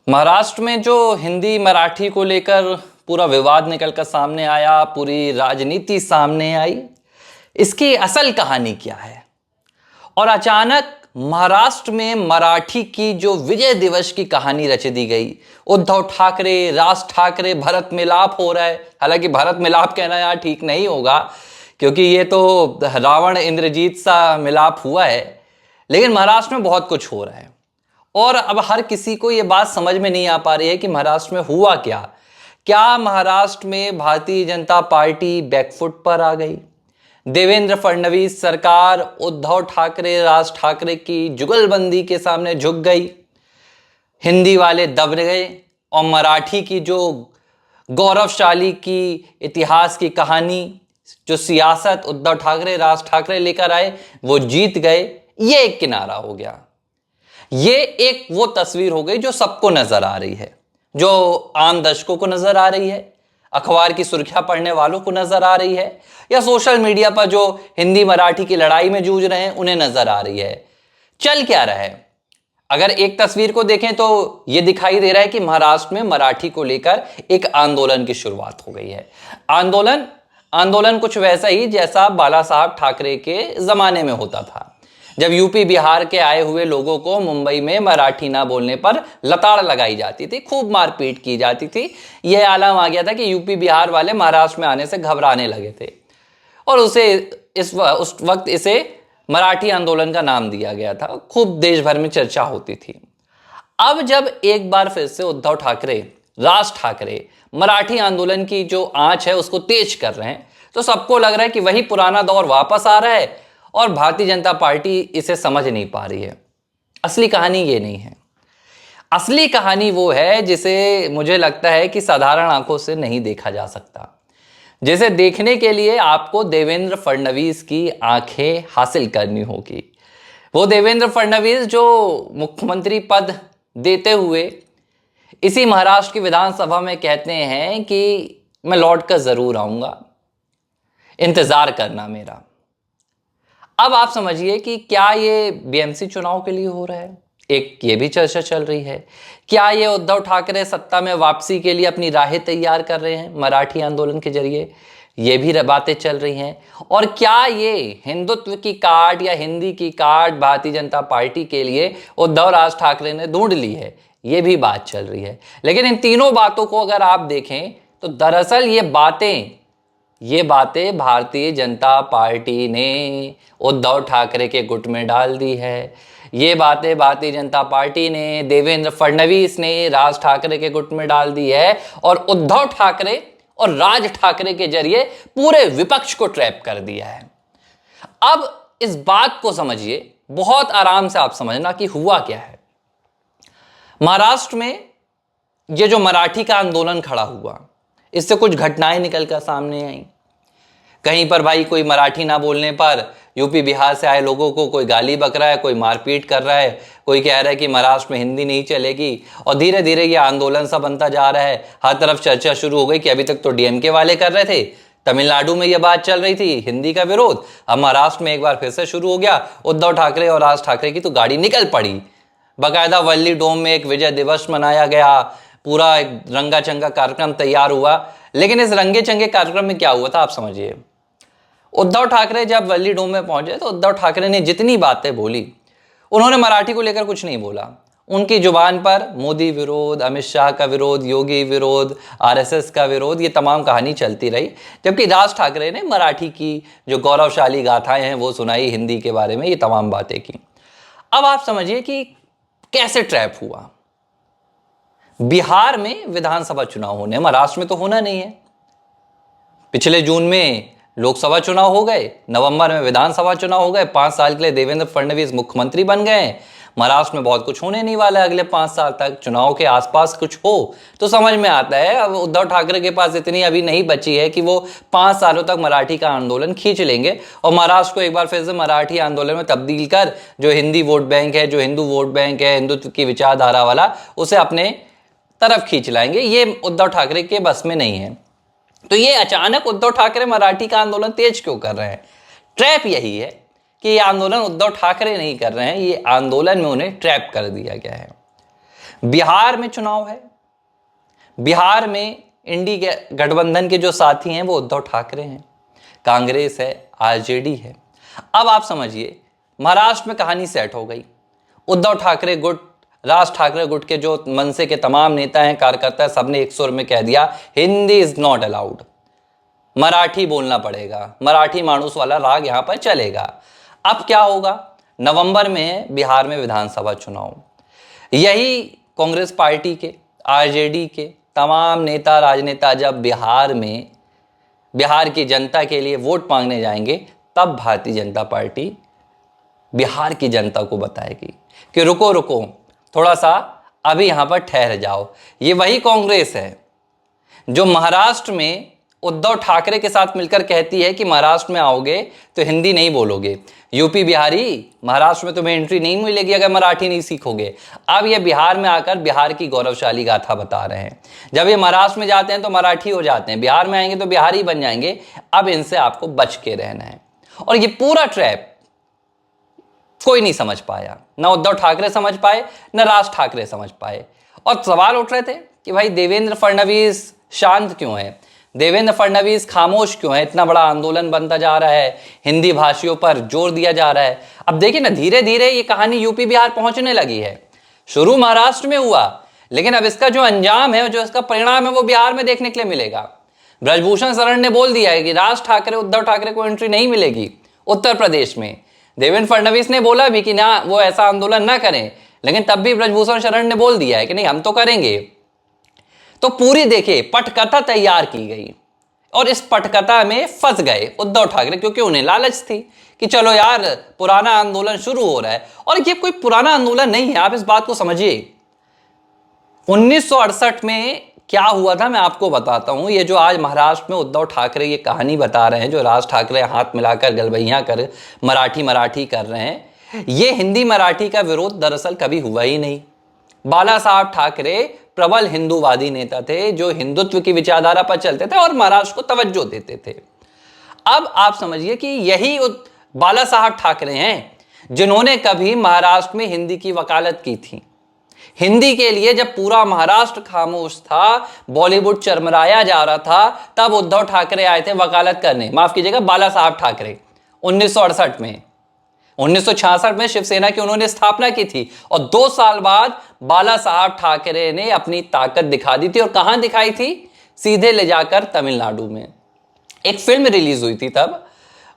महाराष्ट्र में जो हिंदी मराठी को लेकर पूरा विवाद निकलकर सामने आया, पूरी राजनीति सामने आई, इसकी असल कहानी क्या है? और अचानक महाराष्ट्र में मराठी की जो विजय दिवस की कहानी रच दी गई। उद्धव ठाकरे, राज ठाकरे, भरत मिलाप हो रहा है। हालांकि भरत मिलाप कहना यहाँ ठीक नहीं होगा, क्योंकि ये तो रावण इंद्रजीत सा मिलाप हुआ है। लेकिन महाराष्ट्र में बहुत कुछ हो रहा है और अब हर किसी को ये बात समझ में नहीं आ पा रही है कि महाराष्ट्र में हुआ क्या। क्या महाराष्ट्र में भारतीय जनता पार्टी बैकफुट पर आ गई? देवेंद्र फडणवीस सरकार उद्धव ठाकरे, राज ठाकरे की जुगलबंदी के सामने झुक गई, हिंदी वाले दब गए और मराठी की जो गौरवशाली की इतिहास की कहानी, जो सियासत उद्धव ठाकरे, राज ठाकरे लेकर आए, वो जीत गए। ये एक किनारा हो गया। ये एक वो तस्वीर हो गई जो सबको नजर आ रही है, जो आम दर्शकों को नजर आ रही है, अखबार की सुर्खियां पढ़ने वालों को नजर आ रही है, या सोशल मीडिया पर जो हिंदी मराठी की लड़ाई में जूझ रहे हैं उन्हें नजर आ रही है। चल क्या रहा है? अगर एक तस्वीर को देखें तो यह दिखाई दे रहा है कि महाराष्ट्र में मराठी को लेकर एक आंदोलन की शुरुआत हो गई है। आंदोलन कुछ वैसा ही जैसा बाला साहब ठाकरे के जमाने में होता था, जब यूपी बिहार के आए हुए लोगों को मुंबई में मराठी ना बोलने पर लताड़ लगाई जाती थी, खूब मारपीट की जाती थी। यह आलम आ गया था कि यूपी बिहार वाले महाराष्ट्र में आने से घबराने लगे थे और उस वक्त इसे मराठी आंदोलन का नाम दिया गया था। खूब देश भर में चर्चा होती थी। अब जब एक बार फिर से उद्धव ठाकरे, राज ठाकरे मराठी आंदोलन की जो आंच है उसको तेज कर रहे हैं, तो सबको लग रहा है कि वही पुराना दौर वापस आ रहा है और भारतीय जनता पार्टी इसे समझ नहीं पा रही है। असली कहानी ये नहीं है। असली कहानी वो है जिसे मुझे लगता है कि साधारण आंखों से नहीं देखा जा सकता, जिसे देखने के लिए आपको देवेंद्र फडणवीस की आंखें हासिल करनी होगी। वो देवेंद्र फडणवीस जो मुख्यमंत्री पद देते हुए इसी महाराष्ट्र की विधानसभा में कहते हैं कि मैं लौट कर जरूर आऊंगा, इंतजार करना मेरा। अब आप समझिए कि क्या ये बीएमसी चुनाव के लिए हो रहा है? एक ये भी चर्चा चल रही है। क्या ये उद्धव ठाकरे सत्ता में वापसी के लिए अपनी राहें तैयार कर रहे हैं मराठी आंदोलन के जरिए? ये भी बातें चल रही हैं। और क्या ये हिंदुत्व की कार्ड या हिंदी की कार्ड भारतीय जनता पार्टी के लिए उद्धव राज ठाकरे ने ढूंढ ली है? ये भी बात चल रही है। लेकिन इन तीनों बातों को अगर आप देखें तो दरअसल ये बातें भारतीय जनता पार्टी ने उद्धव ठाकरे के गुट में डाल दी है। ये बातें भारतीय जनता पार्टी ने, देवेंद्र फडणवीस ने राज ठाकरे के गुट में डाल दी है और उद्धव ठाकरे और राज ठाकरे के जरिए पूरे विपक्ष को ट्रैप कर दिया है। अब इस बात को समझिए, बहुत आराम से आप समझना कि हुआ क्या है। महाराष्ट्र में ये जो मराठी का आंदोलन खड़ा हुआ, इससे कुछ घटनाएं निकलकर सामने आई। कहीं पर भाई कोई मराठी ना बोलने पर यूपी बिहार से आए लोगों को कोई गाली बक रहा है, कोई मारपीट कर रहा है, कोई कह रहा है कि महाराष्ट्र में हिंदी नहीं चलेगी। और धीरे धीरे ये आंदोलन सा बनता जा रहा है। हर तरफ चर्चा शुरू हो गई कि अभी तक तो डीएमके वाले कर रहे थे, तमिलनाडु में यह बात चल रही थी हिंदी का विरोध, अब महाराष्ट्र में एक बार फिर से शुरू हो गया। उद्धव ठाकरे और राज ठाकरे की तो गाड़ी निकल पड़ी। बाकायदा वर्ली डोम में एक विजय दिवस मनाया गया, पूरा एक रंगा चंगा कार्यक्रम तैयार हुआ। लेकिन इस रंगे चंगे कार्यक्रम में क्या हुआ था आप समझिए। उद्धव ठाकरे जब वर्ली डोम में पहुंचे तो उद्धव ठाकरे ने जितनी बातें बोली, उन्होंने मराठी को लेकर कुछ नहीं बोला। उनकी जुबान पर मोदी विरोध, अमित शाह का विरोध, योगी विरोध, आरएसएस का विरोध, ये तमाम कहानी चलती रही। जबकि राज ठाकरे ने मराठी की जो गौरवशाली गाथाएं हैं वो सुनाई, हिंदी के बारे में ये तमाम बातें की। अब आप समझिए कि कैसे ट्रैप हुआ। बिहार में विधानसभा चुनाव होने, महाराष्ट्र में तो होना नहीं है। पिछले जून में लोकसभा चुनाव हो गए, नवंबर में विधानसभा चुनाव हो गए, 5 साल के लिए देवेंद्र फडणवीस मुख्यमंत्री बन गए। महाराष्ट्र में बहुत कुछ होने नहीं वाला है अगले 5 साल तक। चुनाव के आसपास कुछ हो तो समझ में आता है। अब उद्धव ठाकरे के पास इतनी अभी नहीं बची है कि वो 5 सालों तक मराठी का आंदोलन खींच लेंगे और महाराष्ट्र को एक बार फिर से मराठी आंदोलन में तब्दील कर जो हिंदी वोट बैंक है, जो हिंदू वोट बैंक है, हिंदुत्व की विचारधारा वाला, उसे अपने तरफ खींच लाएंगे। ये उद्धव ठाकरे के बस में नहीं है। तो ये अचानक उद्धव ठाकरे मराठी का आंदोलन तेज क्यों कर रहे हैं? ट्रैप यही है कि ये आंदोलन उद्धव ठाकरे नहीं कर रहे हैं, ये आंदोलन में उन्हें ट्रैप कर दिया गया है। बिहार में चुनाव है, बिहार में इंडी गठबंधन के जो साथी हैं वो उद्धव ठाकरे हैं, कांग्रेस है, आरजेडी है। अब आप समझिए महाराष्ट्र में कहानी सेट हो गई। उद्धव ठाकरे गुट, राज ठाकरे गुट के जो मनसे के तमाम नेता हैं, कार्यकर्ता, सबने एक सुर में कह दिया Hindi is not allowed, Marathi बोलना पड़ेगा, मराठी मानुस वाला राग यहां पर चलेगा। अब क्या होगा, नवंबर में है बिहार में विधानसभा चुनाव। यही कांग्रेस पार्टी के, आरजेडी के तमाम नेता, राजनेता जब बिहार में बिहार की जनता के लिए वोट मांगने जाएंगे, तब भारतीय जनता पार्टी बिहार की जनता को बताएगी कि रुको रुको, थोड़ा सा अभी यहां पर ठहर जाओ। ये वही कांग्रेस है जो महाराष्ट्र में उद्धव ठाकरे के साथ मिलकर कहती है कि महाराष्ट्र में आओगे तो हिंदी नहीं बोलोगे, यूपी बिहारी महाराष्ट्र में तुम्हें एंट्री नहीं मिलेगी अगर मराठी नहीं सीखोगे। अब ये बिहार में आकर बिहार की गौरवशाली गाथा बता रहे हैं। जब ये महाराष्ट्र में जाते हैं तो मराठी हो जाते हैं, बिहार में आएंगे तो बिहारी बन जाएंगे। अब इनसे आपको बच के रहना है। और ये पूरा ट्रैप कोई नहीं समझ पाया, ना उद्धव ठाकरे समझ पाए, ना राज ठाकरे समझ पाए। और सवाल उठ रहे थे कि भाई देवेंद्र फडणवीस शांत क्यों है, देवेंद्र फडणवीस खामोश क्यों है, इतना बड़ा आंदोलन बनता जा रहा है, हिंदी भाषियों पर जोर दिया जा रहा है। अब देखिए ना, धीरे धीरे ये कहानी यूपी बिहार पहुंचने लगी है। शुरू महाराष्ट्र में हुआ, लेकिन अब इसका जो अंजाम है, जो इसका परिणाम है, वो बिहार में देखने के लिए मिलेगा। ब्रजभूषण शरण ने बोल दिया है कि राज ठाकरे, उद्धव ठाकरे को एंट्री नहीं मिलेगी उत्तर प्रदेश में। देवेंद्र फडणवीस ने बोला भी कि ना वो ऐसा आंदोलन ना करें, लेकिन तब भी ब्रजभूषण शरण ने बोल दिया है कि नहीं हम तो करेंगे। तो पूरी देखिए पटकथा तैयार की गई और इस पटकथा में फंस गए उद्धव ठाकरे, क्योंकि उन्हें लालच थी कि चलो यार पुराना आंदोलन शुरू हो रहा है। और ये कोई पुराना आंदोलन नहीं है, आप इस बात को समझिए। 1968 में क्या हुआ था मैं आपको बताता हूं। ये जो आज महाराष्ट्र में उद्धव ठाकरे ये कहानी बता रहे हैं, जो राज ठाकरे हाथ मिलाकर गलबैया कर मराठी मराठी कर रहे हैं, ये हिंदी मराठी का विरोध दरअसल कभी हुआ ही नहीं। बाला साहब ठाकरे प्रबल हिंदूवादी नेता थे जो हिंदुत्व की विचारधारा पर चलते थे और महाराष्ट्र को तवज्जो देते थे। अब आप समझिए कि यही बाला साहब ठाकरे हैं जिन्होंने कभी महाराष्ट्र में हिंदी की वकालत की थी। हिंदी के लिए जब पूरा महाराष्ट्र खामोश था, बॉलीवुड चरमराया जा रहा था, तब उद्धव ठाकरे आए थे वकालत करने, माफ कीजिएगा बाला साहब ठाकरे 1968 में। 1966 में शिवसेना की उन्होंने स्थापना की थी और 2 साल बाद बाला साहब ठाकरे ने अपनी ताकत दिखा दी थी। और कहां दिखाई थी? सीधे ले जाकर तमिलनाडु में। एक फिल्म रिलीज हुई थी तब,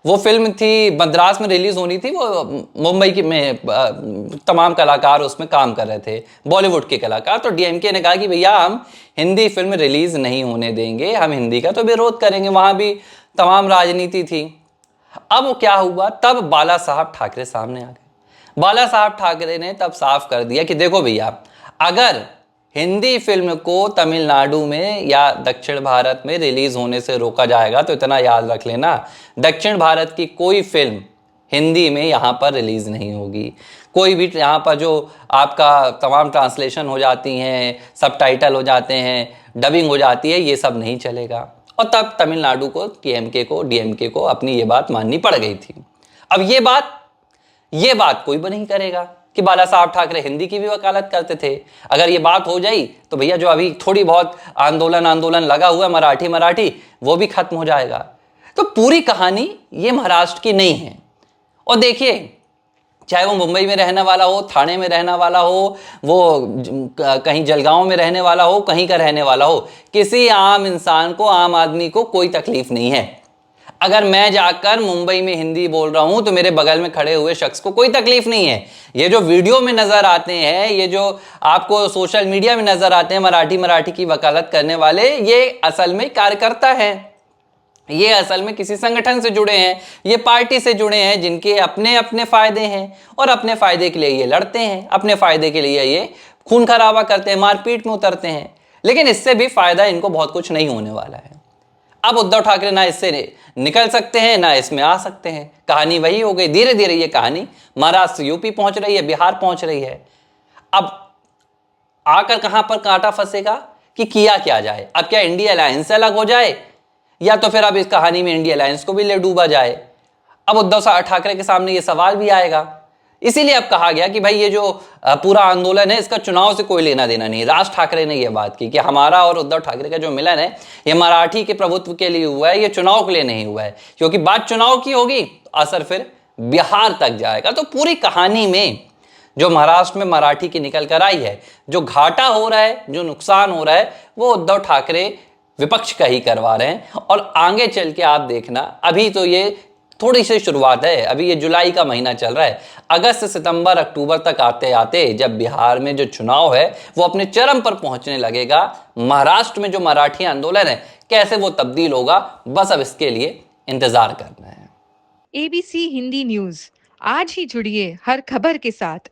वो फिल्म थी मद्रास में रिलीज होनी थी, वो मुंबई की में तमाम कलाकार उसमें काम कर रहे थे, बॉलीवुड के कलाकार। तो डीएमके ने कहा कि भैया हम हिंदी फिल्म रिलीज नहीं होने देंगे, हम हिंदी का तो विरोध करेंगे। वहां भी तमाम राजनीति थी। अब वो क्या हुआ, तब बाला साहब ठाकरे सामने आ गए। बाला साहब ठाकरे ने तब साफ कर दिया कि देखो भैया, अगर हिंदी फिल्म को तमिलनाडु में या दक्षिण भारत में रिलीज होने से रोका जाएगा तो इतना याद रख लेना, दक्षिण भारत की कोई फिल्म हिंदी में यहां पर रिलीज नहीं होगी। कोई भी यहां पर जो आपका तमाम ट्रांसलेशन हो जाती हैं, सबटाइटल हो जाते हैं, डबिंग हो जाती है, ये सब नहीं चलेगा। और तब तमिलनाडु को, डीएमके को अपनी ये बात माननी पड़ गई थी। अब ये बात कोई भी नहीं करेगा कि बाला साहब ठाकरे हिंदी की भी वकालत करते थे। अगर ये बात हो जाई तो भैया जो अभी थोड़ी बहुत आंदोलन लगा हुआ मराठी, वो भी खत्म हो जाएगा। तो पूरी कहानी ये महाराष्ट्र की नहीं है। और देखिए, चाहे वो मुंबई में रहने वाला हो, थाने में रहने वाला हो, वो कहीं जलगांव में रहने वाला हो, कहीं का रहने वाला हो, किसी आम इंसान को, आम आदमी को कोई तकलीफ नहीं है। अगर मैं जाकर मुंबई में हिंदी बोल रहा हूं तो मेरे बगल में खड़े हुए शख्स को कोई तकलीफ नहीं है। ये जो वीडियो में नजर आते हैं, ये जो आपको सोशल मीडिया में नजर आते हैं मराठी की वकालत करने वाले, ये असल में कार्यकर्ता हैं। ये असल में किसी संगठन से जुड़े हैं, ये पार्टी से जुड़े हैं, जिनके अपने अपने फायदे हैं और अपने फायदे के लिए ये लड़ते हैं, अपने फायदे के लिए ये खून खराबा करते हैं, मारपीट में उतरते हैं। लेकिन इससे भी फायदा इनको बहुत कुछ नहीं होने वाला है। अब उद्धव ठाकरे ना इससे निकल सकते हैं, ना इसमें आ सकते हैं। कहानी वही हो गई। धीरे धीरे ये कहानी महाराष्ट्र, यूपी पहुंच रही है, बिहार पहुंच रही है। अब आकर कहां पर कांटा फंसेगा कि किया क्या जाए। अब क्या इंडिया अलायंस से अलग हो जाए, या तो फिर अब इस कहानी में इंडिया अलायंस को भी ले डूबा जाए। अब उद्धव ठाकरे के सामने ये सवाल भी आएगा इसीलिए अब कहा गया कि भाई ये जो पूरा आंदोलन है इसका चुनाव से कोई लेना देना नहीं। राज ठाकरे ने यह बात की कि हमारा और उद्धव ठाकरे का जो मिलन है ये मराठी के प्रभुत्व के लिए हुआ है, ये चुनाव के लिए नहीं हुआ है, क्योंकि बात चुनाव की होगी तो असर फिर बिहार तक जाएगा। तो पूरी कहानी में जो महाराष्ट्र में मराठी की निकल कर आई है, जो घाटा हो रहा है, जो नुकसान हो रहा है, वो उद्धव ठाकरे विपक्ष का ही करवा रहे हैं। और आगे चल के आप देखना, अभी तो ये थोड़ी सी शुरुआत है, अभी ये जुलाई का महीना चल रहा है, अगस्त सितंबर अक्टूबर तक आते आते जब बिहार में जो चुनाव है वो अपने चरम पर पहुंचने लगेगा, महाराष्ट्र में जो मराठी आंदोलन है कैसे वो तब्दील होगा, बस अब इसके लिए इंतजार करना है। ABC हिंदी न्यूज, आज ही जुड़िए हर खबर के साथ